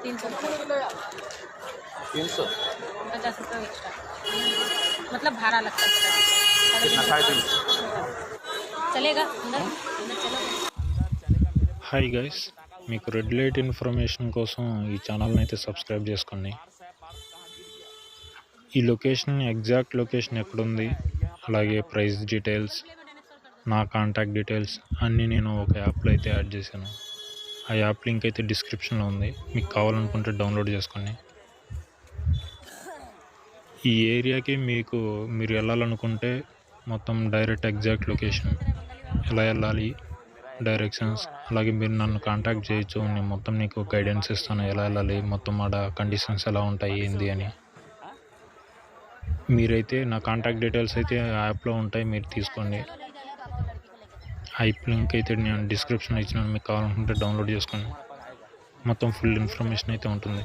300 300 ₹50 extra, मतलब भाड़ा लगता है। कितना 350 चलेगा अंदर चलेगा। హాయ్ గైస్, మీకు రెడ్ లైట్ ఇన్ఫర్మేషన్ కోసం ఈ ఛానల్ని అయితే సబ్స్క్రైబ్ చేసుకోండి. ఈ లొకేషన్ ఎగ్జాక్ట్ లొకేషన్ ఎక్కడుంది, అలాగే ప్రైస్ డీటెయిల్స్, నా కాంటాక్ట్ డీటెయిల్స్ అన్నీ నేను ఒక యాప్లో అయితే యాడ్ చేశాను. ఆ యాప్ లింక్ అయితే డిస్క్రిప్షన్లో ఉంది, మీకు కావాలనుకుంటే డౌన్లోడ్ చేసుకోండి. ఈ ఏరియాకి మీరు వెళ్ళాలనుకుంటే మొత్తం డైరెక్ట్ ఎగ్జాక్ట్ లొకేషన్, ఎలా వెళ్ళాలి, డైరెక్షన్స్, అలాగే మీరు నన్ను కాంటాక్ట్ చేయొచ్చు. నేను మొత్తం నీకు గైడెన్స్ ఇస్తాను, ఎలా వెళ్ళాలి, మొత్తం ఆడ కండిషన్స్ ఎలా ఉంటాయి ఏంది అని. మీరైతే నా కాంటాక్ట్ డీటెయిల్స్ అయితే యాప్లో ఉంటాయి, మీరు తీసుకోండి. యాప్ లింక్ అయితే నేను డిస్క్రిప్షన్లో ఇచ్చినాను, మీకు కావాలనుకుంటే డౌన్లోడ్ చేసుకోండి. మొత్తం ఫుల్ ఇన్ఫర్మేషన్ అయితే ఉంటుంది.